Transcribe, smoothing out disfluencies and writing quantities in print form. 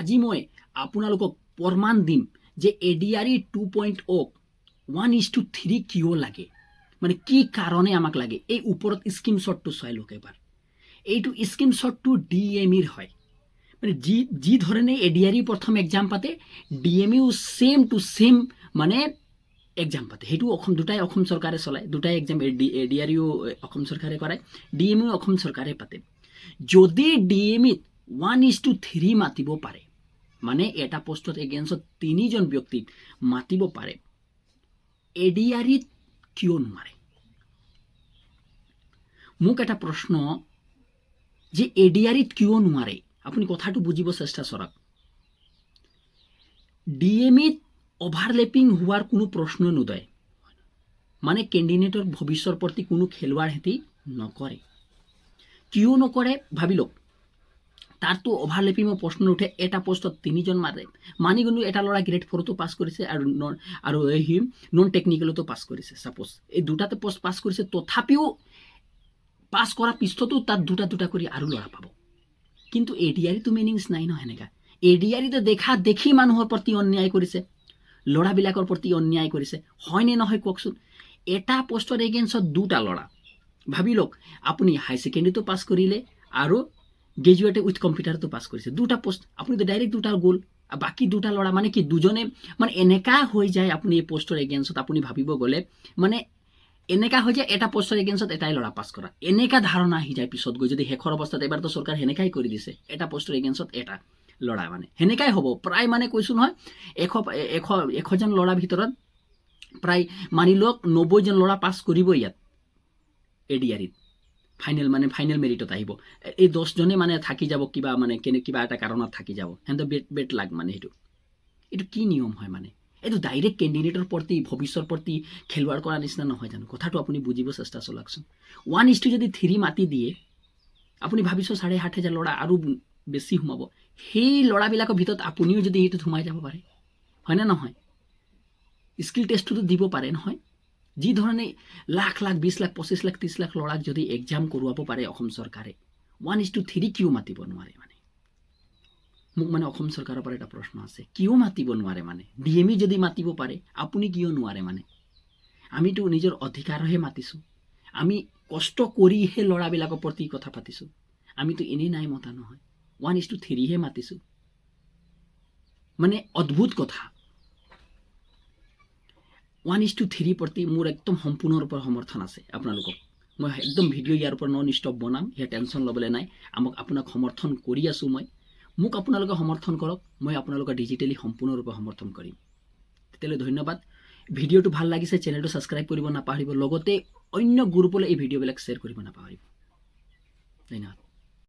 আজি মই আপোনালোকক প্ৰমাণ দিম যে ADRE 2.0 1:3 কিয় লাগে, মানে কি কাৰণে আমাক লাগে। এই ওপৰত স্ক্ৰীনশ্বটটো চাই লওক এবাৰ। এইটো স্ক্ৰীনশ্বটটো DMEৰ হয়, মানে যি ধৰণে ADRE প্ৰথম এক্সাম পাতে DMEও সেম টু সেম মানে এক্সাম পাতে। সেইটো দুটাই অসম চৰকাৰে চলায়, দুটাই এক্সাম ADREও অসম চৰকাৰে কৰায়, DMEও অসম চৰকাৰে পাতে। যদি DMEত 1:3 মাতিব পাৰে, মানে এটা পোষ্টত এগেইনষ্টত 3জন ব্যক্তিক মাতিব পাৰে, ADREত কিয় নোৱাৰে? মোক এটা প্ৰশ্ন যে ADREত কিয় নোৱাৰে, আপুনি কথাটো বুজিব চেষ্টা কৰক। DMEত অভাৰলেপিং হোৱাৰ কোনো প্ৰশ্ন নোদয়, মানে কেণ্ডিডেটৰ ভৱিষ্যৰ প্ৰতি কোনো খেলুৱাৰ হেতি নকৰে। কিয় নকৰে ভাবি লওক। তাৰতো ওভাৰলেপিংও প্ৰশ্ন উঠে, এটা পোস্টত 3জন মাৰে, মানি কিন্তু এটা ল'ৰা গ্ৰেড 4তো পাছ কৰিছে আৰু সি নন টেকনিকেলতো পাছ কৰিছে। সাপোজ এই দুটাতে পোষ্ট পাছ কৰিছে, তথাপিও পাছ কৰাৰ পিছতো তাত দুটা কৰি আৰু ল'ৰা পাব। কিন্তু ADREতো মিনিংছ নাই ন সেনেকা। ADREতে দেখা দেখি মানুহৰ প্ৰতি অন্যায় কৰিছে, ল'ৰাবিলাকৰ প্ৰতি অন্যায় কৰিছে, হয়নে নহয় কওকচোন। এটা পোষ্টৰ এগেইনষ্টত দুটা ল'ৰা, ভাবি লওক আপুনি হাই ছেকেণ্ডেৰীটো পাছ কৰিলে আৰু গ্ৰেজুৱেটে উইথ কম্পিউটাৰটো পাছ কৰিছে, দুটা পোষ্ট, আপুনি তো ডাইৰেক্ট দুটা গ'ল, বাকী দুটা ল'ৰা মানে কি দুজনে, মানে এনেকা হৈ যায় আপুনি এই পোষ্টৰ এগেইনষ্টত আপুনি ভাবিব গ'লে, মানে এনেকা হৈ যায় এটা পোষ্টৰ এগেইনষ্টত এটাই ল'ৰা পাছ কৰা, এনেকা ধাৰণা আহি যায় পিছত গৈ। যদি শেষৰ অৱস্থাত এবাৰতো চৰকাৰ সেনেকাই কৰি দিছে, এটা পোষ্টৰ এগেইনষ্টত এটা ল'ৰা, মানে সেনেকাই হ'ব প্ৰায়। মানে কৈছোঁ নহয়, 100জন ল'ৰাৰ ভিতৰত প্ৰায় মানি লওক 90জন ল'ৰা পাছ কৰিব ইয়াত ADREত। ফাইনেল মেৰিটত আহিব, এই 10জনে মানে থাকি যাব, কিবা এটা কাৰণত থাকি যাব, সিহঁতৰ বেট লাগ। মানে এইটো কি নিয়ম হয়? মানে এইটো ডাইৰেক্ট কেণ্ডিডেটৰ প্ৰতি ভৱিষ্যৰ প্ৰতি খেলুৱাড় কৰাৰ নিচিনা নহয় জানো? কথাটো আপুনি বুজিব চেষ্টা চলাকচোন। 1:3 মাতি দিয়ে, আপুনি ভাবিছোঁ 7,500 ল'ৰা আৰু বেছি সোমাব, সেই ল'ৰাবিলাকৰ ভিতৰত আপুনিও যদি এইটোত সোমাই যাব পাৰে, হয়নে নহয়? স্কিল টেষ্টটোতো দিব পাৰে নহয়। যি ধৰণে লাখ 20 লাখ 25 লাখ 30 লাখ ল'ৰাক যদি এক্সাম কৰোৱাব পাৰে অসম চৰকাৰে, 1:3 কিয় মাতিব নোৱাৰে? মানে মোক মানে অসম চৰকাৰৰ পৰা এটা প্ৰশ্ন আছে, কিয় মাতিব নোৱাৰে? মানে DME যদি মাতিব পাৰে, আপুনি কিয় নোৱাৰে? মানে আমিতো নিজৰ অধিকাৰহে মাতিছোঁ, আমি কষ্ট কৰিহে ল'ৰাবিলাকৰ প্ৰতি কথা পাতিছোঁ, আমিতো এনেই নাই মতা নহয়, 1:3হে মাতিছোঁ। মানে অদ্ভুত কথা। 1:3 প্ৰতি মোৰ একদম সম্পূৰ্ণৰূপে সমৰ্থন আছে আপোনালোকক। মই একদম ভিডিঅ' ইয়াৰ পৰা নন ষ্টপ বনাম, সেয়া টেনশ্যন ল'বলৈ নাই। আপোনাক সমৰ্থন কৰি আছোঁ মই, মোক আপোনালোকে সমৰ্থন কৰক, মই আপোনালোকক ডিজিটেলি সম্পূৰ্ণৰূপে সমৰ্থন কৰিম। তেতিয়াহ'লে ধন্যবাদ। ভিডিঅ'টো ভাল লাগিছে, চেনেলটো ছাবস্ক্ৰাইব কৰিব নাপাহৰিব, লগতে অন্য গ্ৰুপলৈ এই ভিডিঅ'বিলাক শ্বেয়াৰ কৰিব নাপাহৰিব। ধন্যবাদ।